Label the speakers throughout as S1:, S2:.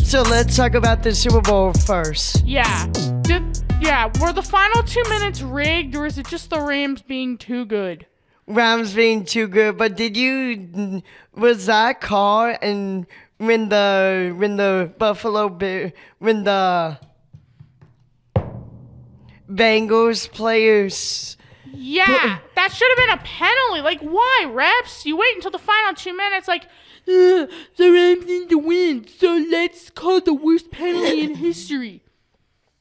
S1: So let's talk about the Super Bowl first.
S2: Yeah. Were the final 2 minutes rigged, or is it just the Rams being too good?
S1: Rams being too good, but was that call and when the Bengals players?
S2: Yeah, that should have been a penalty. Like, why, refs? You wait until the final 2 minutes, like, the Rams need to win, so let's call the worst penalty in history.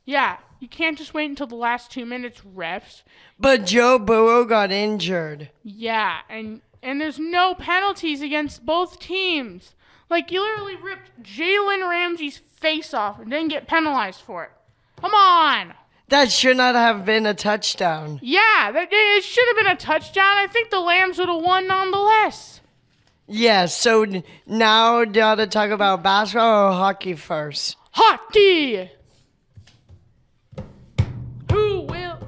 S2: Yeah, you can't just wait until the last 2 minutes, refs.
S1: But Joe Burrow got injured.
S2: Yeah, and there's no penalties against both teams. Like, you literally ripped Jalen Ramsey's face off and didn't get penalized for it. Come on.
S1: That should not have been a touchdown.
S2: Yeah, it should have been a touchdown. I think the Lambs would have won nonetheless.
S1: Yeah, so now do you want to talk about basketball or hockey first?
S2: Hockey!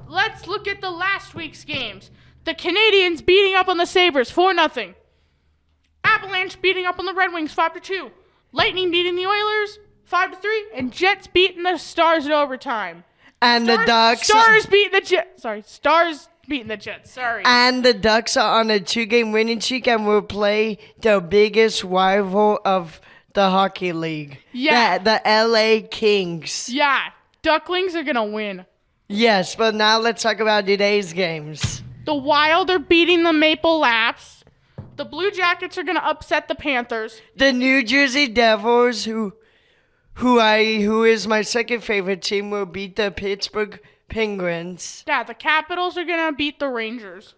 S2: Let's look at the last week's games. The Canadiens beating up on the Sabres 4-0. Avalanche beating up on the Red Wings 5-2. Lightning beating the Oilers 5-3. And Jets beating the Stars in overtime.
S1: And the Ducks.
S2: Stars beating the Jets. Stars beating the Jets.
S1: And the Ducks are on a 2-game winning streak and will play the biggest rival of the hockey league.
S2: Yeah.
S1: The LA Kings.
S2: Yeah. Ducklings are going to win.
S1: Yes, but now let's talk about today's games.
S2: The Wild are beating the Maple Leafs. The Blue Jackets are going to upset the Panthers.
S1: The New Jersey Devils, who is my second favorite team, will beat the Pittsburgh Penguins.
S2: Yeah, the Capitals are going to beat the Rangers.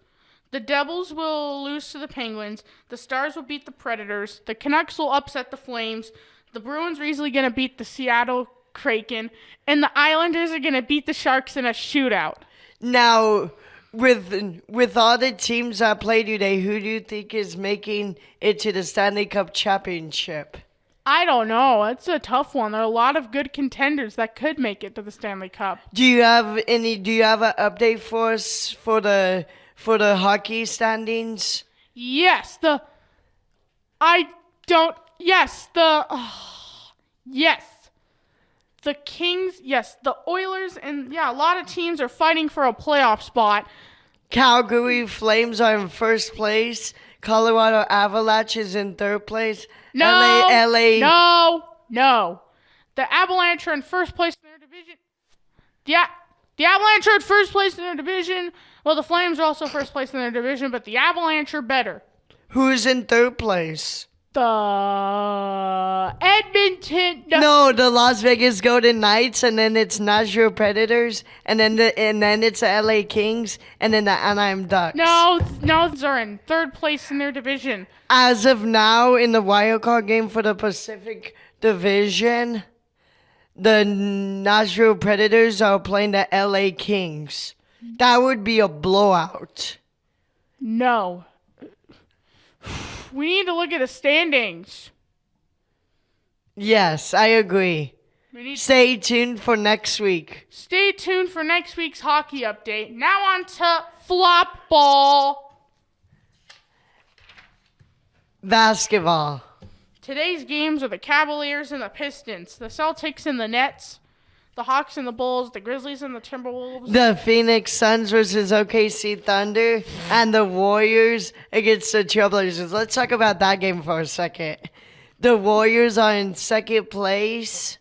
S2: The Devils will lose to the Penguins. The Stars will beat the Predators. The Canucks will upset the Flames. The Bruins are easily going to beat the Seattle Kraken. And the Islanders are going to beat the Sharks in a shootout.
S1: Now, with all the teams that play today, who do you think is making it to the Stanley Cup Championship?
S2: I don't know. It's a tough one. There are a lot of good contenders that could make it to the Stanley Cup.
S1: Do you have an update for us for the hockey standings?
S2: Yes, the Kings, yes, the Oilers, and yeah, a lot of teams are fighting for a playoff spot.
S1: Calgary Flames are in first place. Colorado Avalanche is in third place.
S2: No.
S1: LA.
S2: The Avalanche are in first place in their division. Yeah, the Avalanche are in first place in their division. Well, the Flames are also first place in their division, but the Avalanche are better.
S1: Who's in third place?
S2: The Edmonton.
S1: No, the Las Vegas Golden Knights, and then it's Nashville Predators, and then it's the LA Kings, and then the Anaheim Ducks.
S2: No, those are in third place in their division.
S1: As of now, in the wildcard game for the Pacific Division, the Nashville Predators are playing the LA Kings. That would be a blowout.
S2: No. We need to look at the standings.
S1: Yes, I agree. Stay tuned for next week.
S2: Stay tuned for next week's hockey update. Now on to flop ball.
S1: Basketball.
S2: Today's games are the Cavaliers and the Pistons, the Celtics and the Nets, the Hawks and the Bulls, the Grizzlies and the Timberwolves.
S1: The Phoenix Suns versus OKC Thunder, and the Warriors against the Trailblazers. Let's talk about that game for a second. The Warriors are in second place.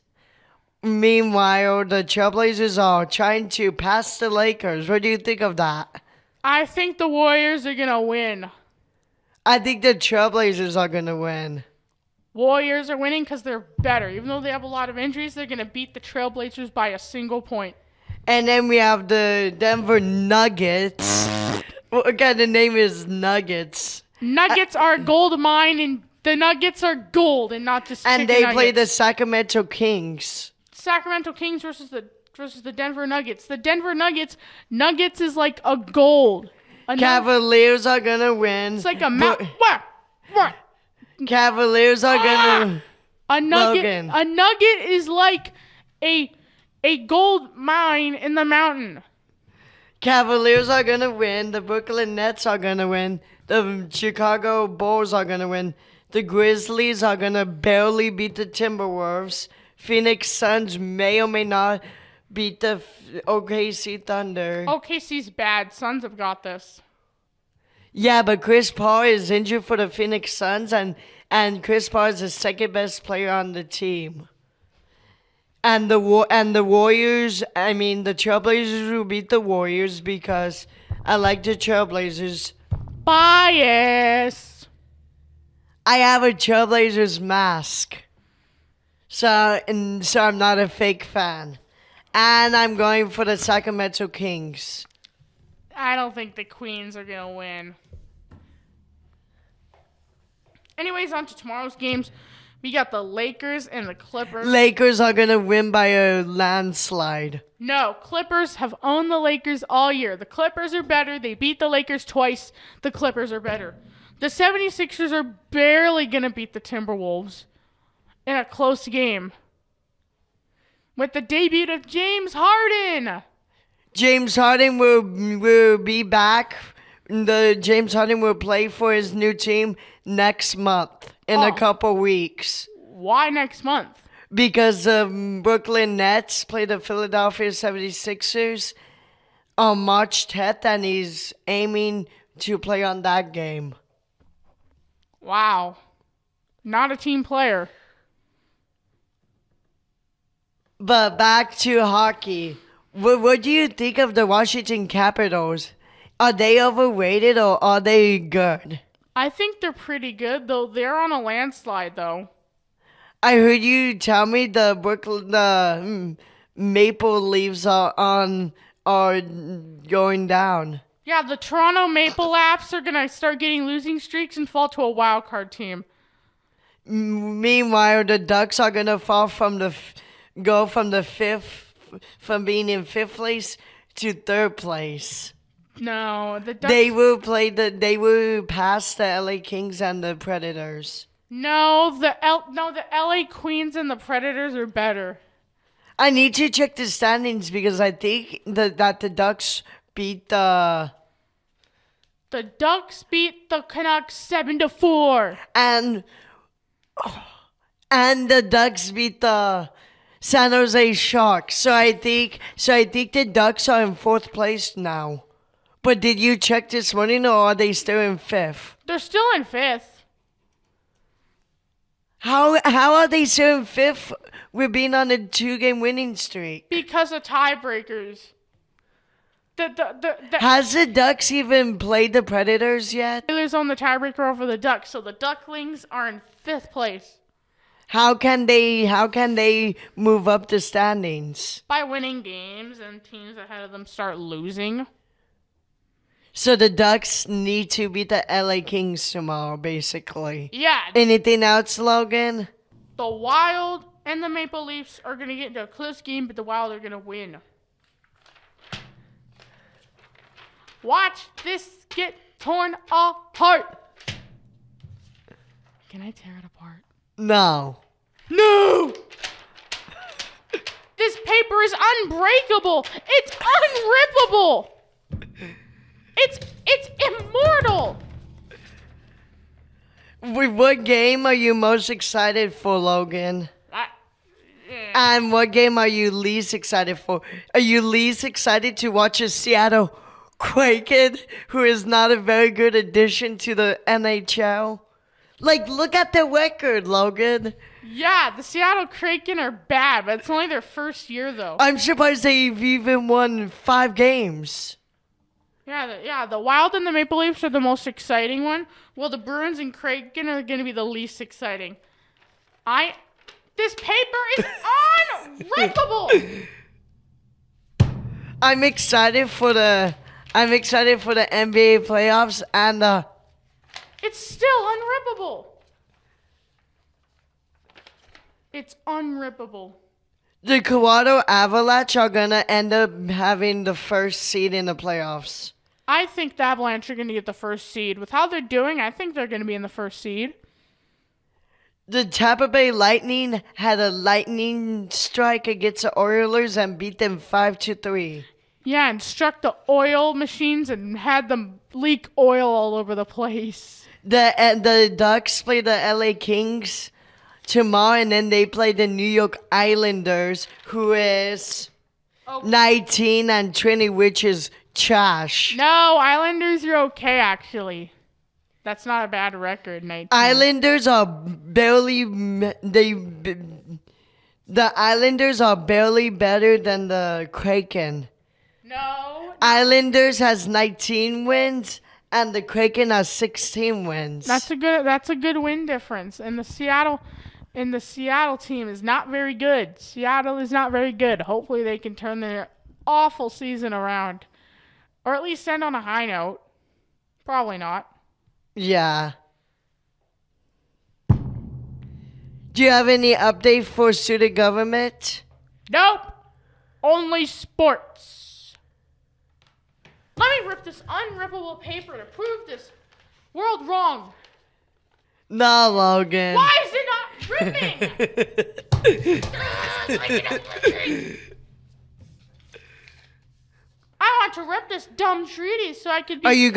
S1: Meanwhile, the Trailblazers are trying to pass the Lakers. What do you think of that?
S2: I think the Warriors are going to win.
S1: I think the Trailblazers are going to win.
S2: Warriors are winning because they're better. Even though they have a lot of injuries, they're going to beat the Trailblazers by a single point.
S1: And then we have the Denver Nuggets. Again, the name is Nuggets.
S2: Nuggets are a gold mine, and the Nuggets are gold and not just chicken
S1: And they
S2: nuggets.
S1: play the Sacramento Kings.
S2: Sacramento Kings versus the Denver Nuggets. The Denver Nuggets is like a gold.
S1: Cavaliers are going to win.
S2: It's like a what?
S1: Cavaliers are gonna.
S2: A nugget is like a gold mine in the mountain.
S1: Cavaliers are gonna win. The Brooklyn Nets are gonna win. The Chicago Bulls are gonna win. The Grizzlies are gonna barely beat the Timberwolves. Phoenix Suns may or may not beat the OKC Thunder.
S2: OKC's bad. Suns have got this.
S1: Yeah, but Chris Paul is injured for the Phoenix Suns, and Chris Paul is the second best player on the team. And the Warriors, I mean the Trailblazers will beat the Warriors because I like the Trailblazers.
S2: Bias.
S1: I have a Trailblazers mask, so I'm not a fake fan. And I'm going for the Sacramento Kings.
S2: I don't think the Queens are going to win. Anyways, on to tomorrow's games. We got the Lakers and the Clippers.
S1: Lakers are going to win by a landslide.
S2: No, Clippers have owned the Lakers all year. The Clippers are better. They beat the Lakers twice. The Clippers are better. The 76ers are barely going to beat the Timberwolves in a close game. With the debut of James Harden.
S1: James Harden will be back. James Harden will play for his new team next month in a couple weeks.
S2: Why next month?
S1: Because the Brooklyn Nets play the Philadelphia 76ers on March 10th, and he's aiming to play on that game.
S2: Wow. Not a team player.
S1: But back to hockey. What do you think of the Washington Capitals? Are they overrated or are they good?
S2: I think they're pretty good, though. They're on a landslide, though.
S1: I heard you tell me the Maple Leafs are going down.
S2: Yeah, the Toronto Maple Leafs are going to start getting losing streaks and fall to a wild card team.
S1: Meanwhile, the Ducks are going to fall from being in fifth place to third place.
S2: No, the Ducks.
S1: They will pass the LA Kings and the Predators.
S2: No, the LA Queens and the Predators are better.
S1: I need to check the standings because I think that the Ducks beat the
S2: Canucks 7-4.
S1: And the Ducks beat the San Jose Sharks. So I think the Ducks are in fourth place now. But did you check this morning, or are they still in fifth?
S2: They're still in fifth.
S1: How are they still in fifth? We're being on a 2-game winning streak.
S2: Because of tiebreakers.
S1: Has the Ducks even played the Predators yet?
S2: Oilers on the tiebreaker over the Ducks, so the Ducklings are in fifth place.
S1: How can they move up the standings?
S2: By winning games and teams ahead of them start losing.
S1: So the Ducks need to beat the LA Kings tomorrow, basically.
S2: Yeah.
S1: Anything else, Logan?
S2: The Wild and the Maple Leafs are going to get into a close game, but the Wild are going to win. Watch this get torn apart. Can I tear it apart?
S1: No.
S2: No! This paper is unbreakable. It's unrippable. It's immortal.
S1: What game are you most excited for, Logan? And what game are you least excited for? Are you least excited to watch a Seattle Kraken, who is not a very good addition to the NHL? Like, look at the record, Logan.
S2: Yeah, the Seattle Kraken are bad, but it's only their first year, though.
S1: I'm surprised they've even won 5 games.
S2: Yeah, the Wild and the Maple Leafs are the most exciting one, while the Bruins and Kraken are going to be the least exciting. This paper is unrippable.
S1: I'm excited for the NBA playoffs and
S2: It's still unrippable. It's unrippable.
S1: The Colorado Avalanche are gonna end up having the first seed in the playoffs.
S2: I think the Avalanche are going to get the first seed. With how they're doing, I think they're going to be in the first seed.
S1: The Tampa Bay Lightning had a lightning strike against the Oilers and beat them 5-3.
S2: Yeah, and struck the oil machines and had them leak oil all over the place.
S1: The Ducks played the LA Kings tomorrow, and then they play the New York Islanders, who is
S2: Oh.
S1: 19 and 20, which is trash.
S2: No, Islanders are okay, actually. That's not a bad record, 19.
S1: Islanders are barely the Islanders are barely better than the Kraken.
S2: No.
S1: Islanders has 19 wins and the Kraken has 16 wins.
S2: That's a good win difference. And the Seattle team is not very good. Seattle is not very good. Hopefully they can turn their awful season around. Or at least end on a high note. Probably not.
S1: Yeah. Do you have any update for student government?
S2: Nope. Only sports. Let me rip this unrippable paper to prove this world wrong.
S1: No, Logan.
S2: Why is it not ripping? I want to rip this dumb treaty so I could be.
S1: Are you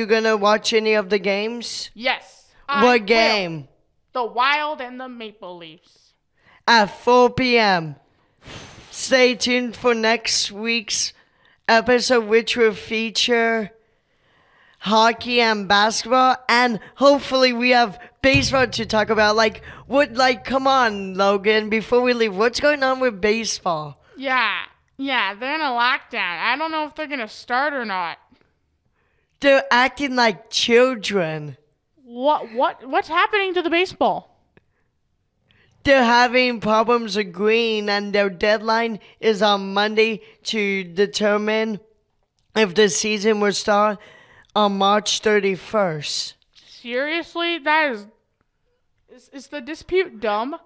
S1: gonna watch any of the games?
S2: Yes. I
S1: What
S2: will.
S1: game?
S2: The Wild and the Maple Leafs.
S1: At 4 p.m. Stay tuned for next week's episode, which will feature hockey and basketball, and hopefully we have baseball to talk about. Come on, Logan, before we leave, what's going on with baseball?
S2: Yeah, they're in a lockdown. I don't know if they're gonna start or not.
S1: They're acting like children.
S2: What's happening to the baseball?
S1: They're having problems agreeing, and their deadline is on Monday to determine if the season will start on March 31st.
S2: Seriously? That is the dispute dumb?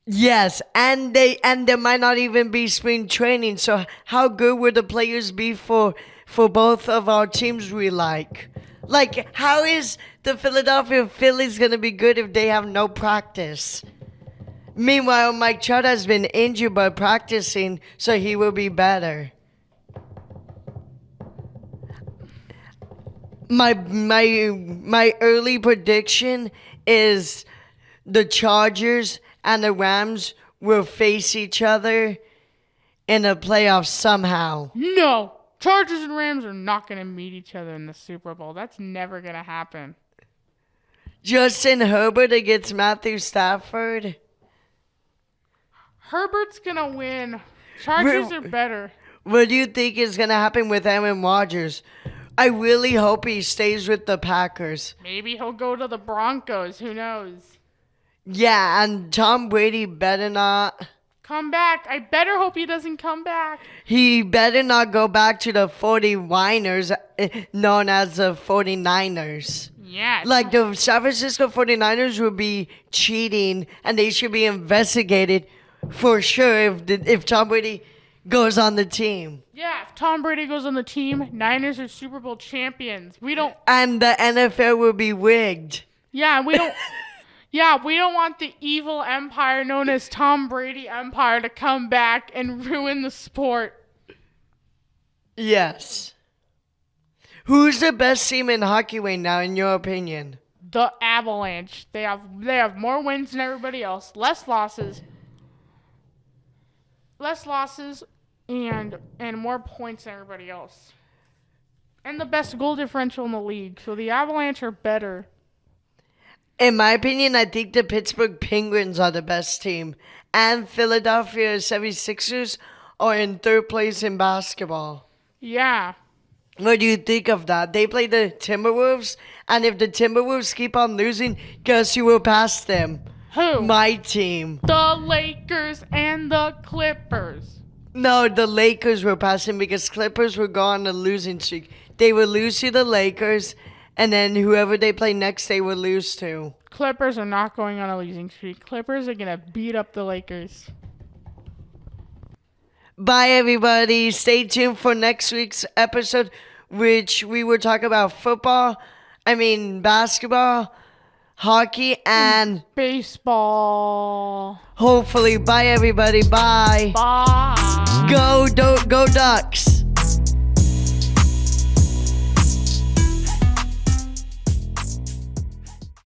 S1: Yes, and there might not even be spring training. So how good would the players be for both of our teams we like? Like, how is the Philadelphia Phillies going to be good if they have no practice? Meanwhile, Mike Trout has been injured but practicing, so he will be better. My early prediction is the Chargers and the Rams will face each other in the playoffs somehow.
S2: No. Chargers and Rams are not going to meet each other in the Super Bowl. That's never going to happen.
S1: Justin Herbert against Matthew Stafford.
S2: Herbert's going to win. Chargers are better.
S1: What do you think is going to happen with Aaron Rodgers? I really hope he stays with the Packers.
S2: Maybe he'll go to the Broncos. Who knows?
S1: Yeah, and Tom Brady better not.
S2: Come back. I better hope he doesn't come back.
S1: He better not go back to the 49ers, known as the 49ers.
S2: Yeah.
S1: Like, the San Francisco 49ers would be cheating, and they should be investigated for sure if Tom Brady goes on the team.
S2: Yeah, if Tom Brady goes on the team, Niners are Super Bowl champions.
S1: And the NFL will be rigged.
S2: Yeah, we don't. Yeah, we don't want the evil empire known as Tom Brady Empire to come back and ruin the sport.
S1: Yes. Who's the best team in hockey right now, in your opinion?
S2: The Avalanche. They have more wins than everybody else, less losses, and more points than everybody else, and the best goal differential in the league. So the Avalanche are better.
S1: In my opinion, I think the Pittsburgh Penguins are the best team. And Philadelphia 76ers are in third place in basketball.
S2: Yeah.
S1: What do you think of that? They play the Timberwolves, and if the Timberwolves keep on losing, guess who will pass them?
S2: Who?
S1: My team.
S2: The Lakers and the Clippers.
S1: No, the Lakers will pass them because Clippers will go on a losing streak. They will lose to the Lakers, and then whoever they play next, they will lose to.
S2: Clippers are not going on a losing streak. Clippers are going to beat up the Lakers.
S1: Bye, everybody. Stay tuned for next week's episode, which we will talk about basketball, hockey, and
S2: baseball.
S1: Hopefully. Bye, everybody. Bye.
S2: Bye.
S1: Go Ducks.